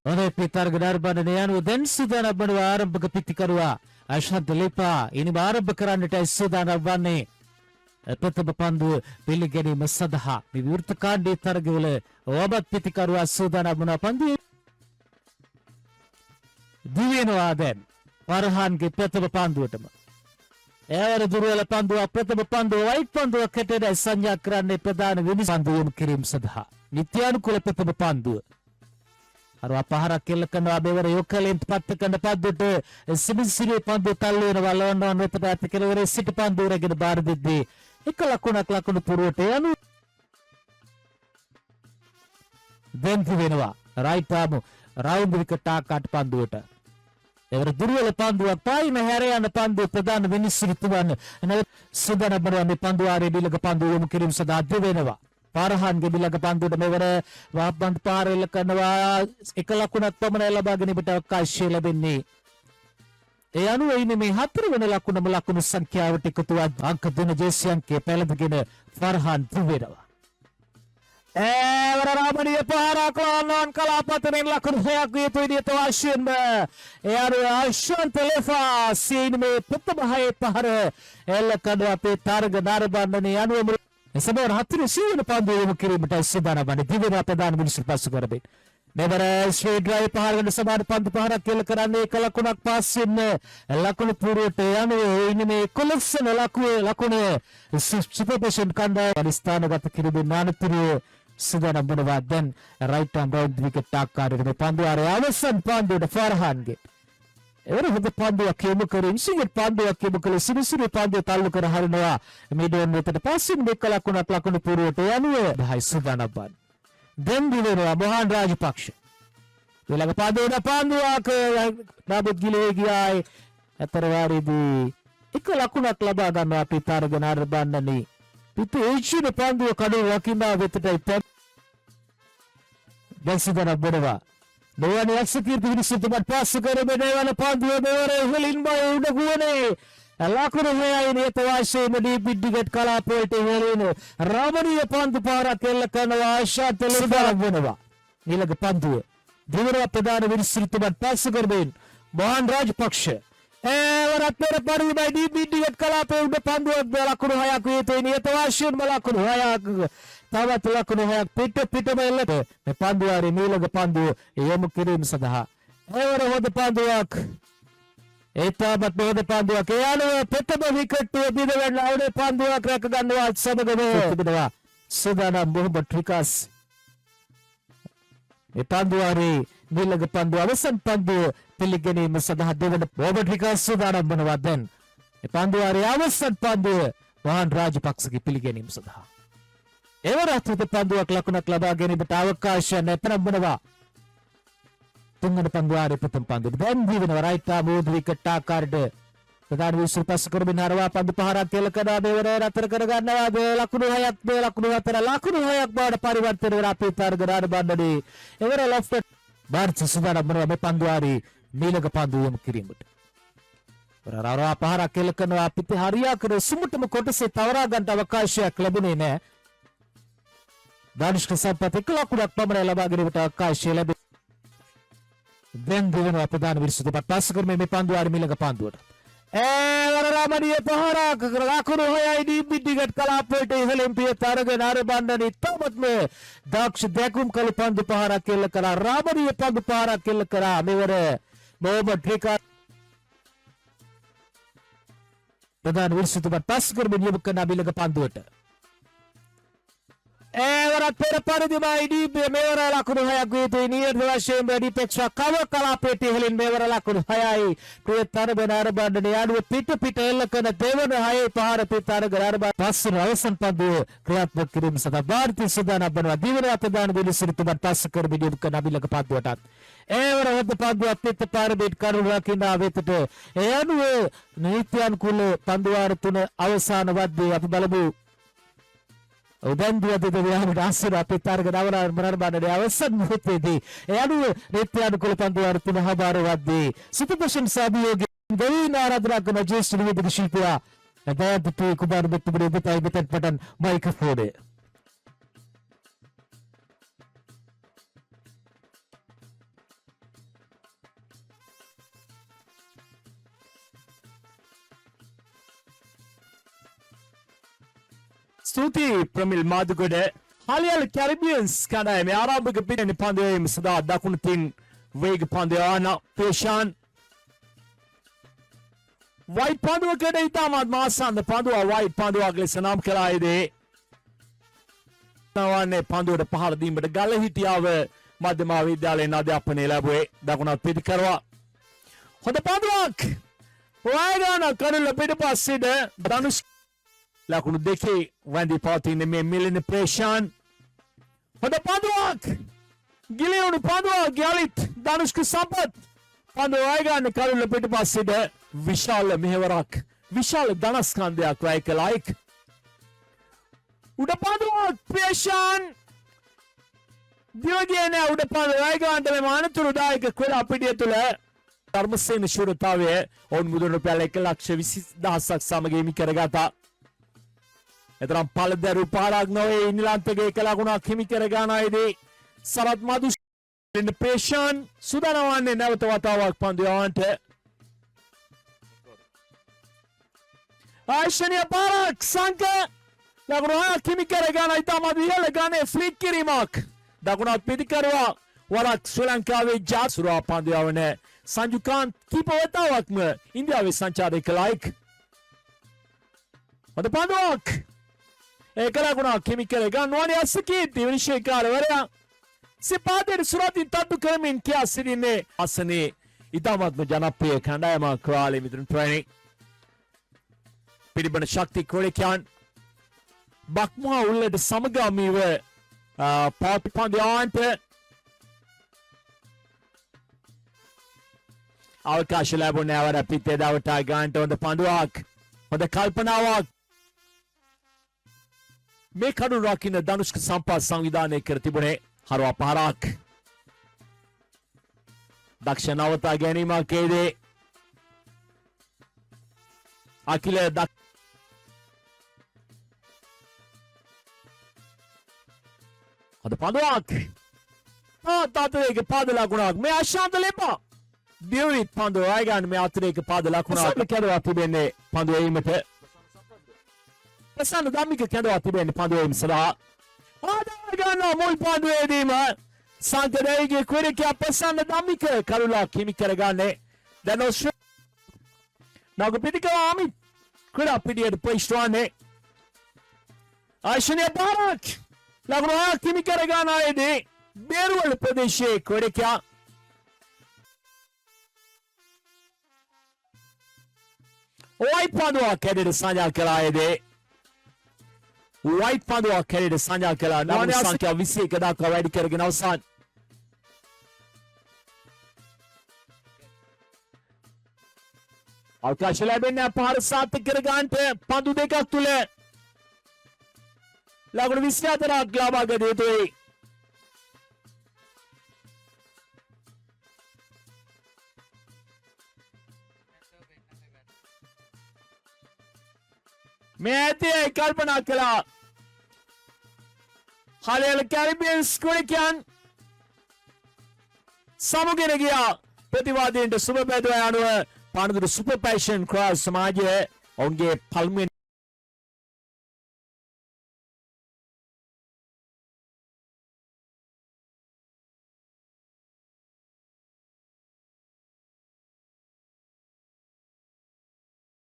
Oleh pitar gedar bandanian dan sudana banwa ආරම්භක පිතිකරුවා අශාන්ත ලේපා ඉනිම ආරම්භ කරන්නට සූදානම් වන්නේ ප්‍රථම පන්දුව පිළිගැනීම සඳහා මේ විවෘත කාණ්ඩයේ තරගවල ඔබත් පිතිකරුවා සූදානම් වන පන්දුවේ දිවෙනවා දැන් පරහාන්ගේ ප්‍රථම පන්දුවටම එවර දුර්වල පන්දුව ප්‍රථම පන්දුව වයිට් පන්දුවක් හැටියට සංඥා කරන්නේ ප්‍රධාන වෙනස පන්දුවම කිරීම සඳහා නිත්‍යානුකූල ප්‍රථම පන්දුව අරවා පහරක් කෙල්ල කරනවා බෙවර යොකලෙන් පත්ත කරන පද්දුට සිමිසිරි පන්දු තල්ලු වෙනවා ලොන්ඩන් වෙතට ඇත කෙලවර සිට පන්දු රැගෙන බාර දෙද්දී එක ලකුණු පුරුවට යනු දෙන්ති වෙනවා රයිට් ආම රවුන්ඩ් විකට ආකාට පන්දුවට එවර දුර්වල පන්දුවක් පායින හැර යන පන්දුව ප්‍රධාන විනිශ්චය තුවන්න සුදන බරව මේ පන්දු ආරේ බිලක පන්දු යොමු කිරීම සඳහා දෙවෙනවා පාරහන්ගේ බිලක පන්දුවට මෙවර වාප්බන්ත් පාරෙල්ල කරනවා එක ලකුණක් පමණ ලබා ගැනීමට අවකාශය ලැබෙන්නේ ඒ අනුව ඉන්නේ මේ හතරවෙනි ලකුණු සංඛ්‍යාවට එකතු වූ අංක 3 ජේසියන්ගේ පෙළඳගෙන ෆර්හාන් තුවෙනවා එවර රාමණීය පාරක් ලෝන් කලාපතෙන් ලකුණු 6ක් විතර විදියට වාශියෙන්ම ඒ අනුව අශාන්ත ලේපා සීන් මේ ප්‍රථම 6 පහර එල්ල කඩ අපේ තරග නරඹන්නේ අනුව සමහර හතර සීවන පන්දු යොමු කිරීමට සූදානම් වන දිවන ප්‍රධාන මිනිස්සු පසු කරමින් මෙවර ස්ට්‍රේට් ඩ්‍රයිව් පහරකට සමාන පන්දු පහරක් කෙල කරන්නේ එක ලකුණක් පාස්සින් ලකුණු පුරවට යන්නේ ඉන්නේ මේ කොලෙක්ෂන් ලකුණ සුපර්පෙෂන් කණ්ඩායම ස්ථානගත කිරීමෙන් අනතුරු සූදානම් වනවා දැන් රයිට් ආම් රවුන්ඩ් විකට් ආකාරයට මේ පන්දු ආරේ අවසන් පන්දුවට ෆර්හාන්ගේ එවර හොඳ පන්දුවක් යොමු කරින් සිංගට් පන්දුවක් යොමු කළ සිරිසිරි පන්දුව තල්ලු කර හරිනවා මිඩෝන් වෙතට පස්සින් දෙක ලකුණු පුරුවට යනුව 10 සූදානම් වන දැන් දිවෙනවා මොහන් රාජපක්ෂ ඊළඟ පන්දුවක් නමුත් ගිලේ ගියායි අතරවාරේදී එක ලකුණක් ලබා ගන්නවා අපි තරග නරඹන්නේ පිටු ඒචින පන්දුව කඩුව වකිනා වෙතටයි දැන් සූදානම් වෙනවා දෙවන එක්ස්කියුටිව් විනිශ්චයතුමාට පාස් කරගෙන යන පන්දුව මෙවර ඉහළින් බය උඩගුවනේ ලකුණු 6යි නියත වාසියේම ඩීපිඩිගට් කලාපවලට ඉහළින් රාමණීය පන්දු පාරක් එල්ල කරනවා අශාන්ත ලේපා වෙනවා ඊළඟ පන්දුව දෙවන ප්‍රධාන විනිශ්චයතුමාට පාස් කරගෙන මොහන් රාජපක්ෂ එවරත් පෙර පරිදි ඩීපිඩිගට් කලාපයේ උඩ පන්දුවක් ලකුණු 6ක් විතර නියත වාසියෙන්ම ලකුණු 6ක් තවත් ලකුණු 6ක් පිටම එල්ලට මේ පන්දුවාරේ මීළඟ පන්දුව යොමු කිරීම සඳහා එවර හොඳ පන්දුවක් ඒ තාමත් හොඳ පන්දුවක් ඒ අනුව ප්‍රථම විකට්ටුව බිඳවන්න අවුනේ පන්දුවක් රැක ගන්නවා සමගම තිබෙනවා සූදානම් මොහොමඩ් රිකාස් මේ පන්දුවාරේ මීළඟ පන්දුව අවසන් පන්දුව පිළිගැනීම සඳහා දෙවන මොහොමඩ් රිකාස් සූදානම් වනවා දැන් මේ පන්දුවාරේ අවසන් පන්දුව මොහන් රාජපක්ෂගේ පිළිගැනීම සඳහා එවර අතුරුත පන්දුවක් ලකුණක් ලබා ගැනීමට අවකාශය නැතනම්බනවා තුන්වන පන්දුවාරේ ප්‍රථම පන්දුව දැන් දිවෙනවා රයිට් ආම් රවුන්ඩ් විකට් ආකාරයට ප්‍රධාන විශ්ව පස් කරමින් හරවා පන්දු පහරක් කෙල කරනවා මෙවර අතර කර ගන්නවා ලකුණු 6ක් ලකුණු 4 ලකුණු 6ක් බවට පරිවර්තන වෙන අපේ තරග බණ්ඩේ එවර ලොෆ්ට් බාර්ච් සුදානම් වනවා මේ පන්දුවාරේ මීළඟ පන්දුව යොමු කිරීමට රාරවා පහරක් කෙල කරනවා අපිට හරියාකර සුමුටම කොටසේ තවරා ගන්න අවකාශයක් ලැබුණේ නැහැ දානිෂ්ක සම්පත් එක ලකුණක් පමණ ලබා ගැනීමට අවකාශය ලැබේ දැන් දෙවෙනි ප්‍රධාන විනිශ්චයතුමාට පාස් කරමින් මේ පන්දුවාරේ මීළඟ පන්දුවට එවර රාමණීය පහරක් ලකුණු 6යි ඩීපිඩිගට් කලාපයට ඉහළින් පිය තරග නරඹන්නේ තාමත්ම දක්ෂ දැකුම් කළ පන්දු පහරක් එල්ල කරා රාමණීය පන්දු පහරක් එල්ල කරා මෙවර මොහොමඩ් රිකාස් ප්‍රධාන විනිශ්චයතුමාට පාස් කරමින් යොමු කරන මීළඟ පන්දුවට එවරත් පෙර පරිදිමයි ඩීපී මෙවර ලකුණු 6ක් විතර නියත වශයෙන් ඩීපෙක්ෂා කව කලාපයට ඉහළින් මෙවර ලකුණු 6යි ප්‍රයත්න නරඹන්නේ අනුව පිට එල්ල කරන දෙවන 6 පහර පිටාරග නරඹ පස්වන අවසන් පන්දුව ක්‍රියාත්මක කිරීම සඳහා ಭಾರತೀಯ සූදානම් වනවා දිවන ප්‍රධාන විනිශ්චයතුමාට පාස් කරමින් යොමු කරන මීළඟ පන්දුවටත් එවර හොඳ පන්දුවක් පිට පාරමිට කරුණ රකිනා වෙතට ඒ අනුව නීත්‍යානුකූල පන්දුවාර 3 අවසාන වද්දී අපි බලමු උදන්දුව දෙවියන්ට ආසර අපේ තරග නරඹන්නේ අවසන් මොහොතේදී ඒ අනුව නීත්‍යානුකූල පන්දුවාර 3 හබාර වද්දී සුපර්පෙෂන් සහභාගී දෙවියන් ආරාධනා කරන ජේෂ්ඨ නිවේදක ශිල්පියා දයාපති කුමාර මෙතුමනි ඔබටයි මෙතෙන් පටන් මයික්‍රොෆෝනය ස්තුතියි ප්‍රමිල් මාදුගොඩ හාලියල් කැරිබියන්ස් කණ්ඩායමේ ආරම්භක පිටින් පන්දුවීම සඳහා දකුණුතින් වේග පන්දුව ආන පේෂාන් වයිට් පන්දුවකට ඉතාමත් මාසන්න පන්දුව වයිට් පන්දුවක් ලෙස නම් කරායේදී නවන්නේ පන්දුවට පහර දීමට ගල හිටියාව මධ්‍යම විද්‍යාලයෙන් අධ්‍යාපනය ලැබුවේ දකුණත් පිටිකරුවා හොඳ පන්දුවක් වයගාන කඩල පිටපස්සේද ධනුෂ් ලකුණු දෙකේ වැඳි පවතින මේ මිලින ප්‍රේෂාන් හොඳ පන්දුවක් ගිලියුණු පන්දුවක් යලිත් ධනුෂ්ක සම්පත් පන්දුව වයගාන කඩල පිටපස්සේද විශාල මෙහෙවරක් විශාල ධනස්කන්ධයක් වැය කළායික් උඩ පන්දුවක් ප්‍රේෂාන් දිවගියේ නෑ උඩ පන්දුව වයගාන්ට මේ අනතුරුදායක ක්‍රීඩා පිටිය තුළ ධර්මසේන ශූරතාවය ඔවුන් මුදල් රුපියල් 1,20,000ක් සමග හිමි කරගත්තා. එතරම් පළදරු පාරක් නොවේ ඉංග්‍රීසියේ එක ලකුණක් හිමි කර ගන්නයිදී සරත් මදුෂ් ප්‍රේෂාන් සුදානම් වන්නේ නැවත වතාවක් පන්දුවන්ට ආශනීය පාරක් සංක ලකුණු 6ක් හිමි කර ගන්න ඉතාමත් ඉහළ ගානේ ෆ්ලික් කිරීමක් දකුණත් පිටිකරුවා වරක් ශ්‍රී ලංකාවේ ජාසුරා පන්දුවවන සංජුකාන්ත් කීප වතාවක්ම ඉන්දියාවේ සංචාරය කළායික් හොඳ පන්දුවක් ඒක ලකුණක් හිමි කර ගන්නවනේ අසකීර්ති විනිශ්චයකාරවරයා සිපාදේ සුරතින් තට්ටු කරමින් කියා සිටින්නේ අසනේ ඉතාමත්ම ජනප්‍රිය කණ්ඩායමක් ක්‍රාලේ මිතුරුන් ට්‍රේනින් පිළිබඳ ශක්ති ක්‍රෝලිකයන් බක්මා උල්ලට සමගාමීව පාපි පන්දුවන්ට අවකාශ ලැබුණේ අවර පිටේ දවටා ගන්නට හොඳ පන්දුවක් හොඳ කල්පනාවක් මේ කඩුව රකින්න ධනුෂ්ක සම්පත් සංවිධානය කර තිබුණේ හරවා පාරක් දක්ෂ නවතා ගැනීමක් ඒදී අකිල හොඳ පන්දුවක් තාතවේගේ පාද ලකුණක් මේ අශාන්ත ලෙපා දියුරිත් පන්දුව වයගාන මේ අතිරේක පාද ලකුණක් කැඳවා තිබෙන්නේ පන්දුව එීමට ප්‍රසන්න ධම්මික කැඳවා තිබෙන්නේ පන්දුව එීම සඳහා ආදාය ගන්නවා මුල් පන්දුවේදීම සංකදේගේ ක්‍රීඩකයා ප්‍රසන්න ධම්මික කරුණක් හිමි කරගන්නේ දැන් නග පිටිකවාමි ක්‍රීඩා පිටියට ප්‍රවිෂ්ඨවන්නේ ආශනීය පාරක් ලකුණු 6ක් හිමි කරගන්න ආයේදී බේරුවල ප්‍රදේශයේ ක්‍රීඩකයා වයිට් පන්දුවක් කැඩෙට සංජා කළායේදී වයිට් පන්දුවක් කැඩෙට සංජා කළා නවන සංඛ්‍යා 21 දක්වා වැඩි කරගෙන අවසන් අවකාශ ලැබෙන්නේ පහර සාර්ථක කර ගන්නට පන්දු දෙකක් තුල ලකුණු 24ක් ලබා ගත යුතුයි මේ ඇතියි කල්පනා කළා හාලියල් කැරිබියන්ස් ක්‍රීඩකයන් සමුගෙන ගියා ප්‍රතිවාදීන්ට සුබ පැතුවා යනුව පානදුර සුපර් පැෂන් ක්‍රොස් සමාජයේ ඔවුන්ගේ පළමුවෙනි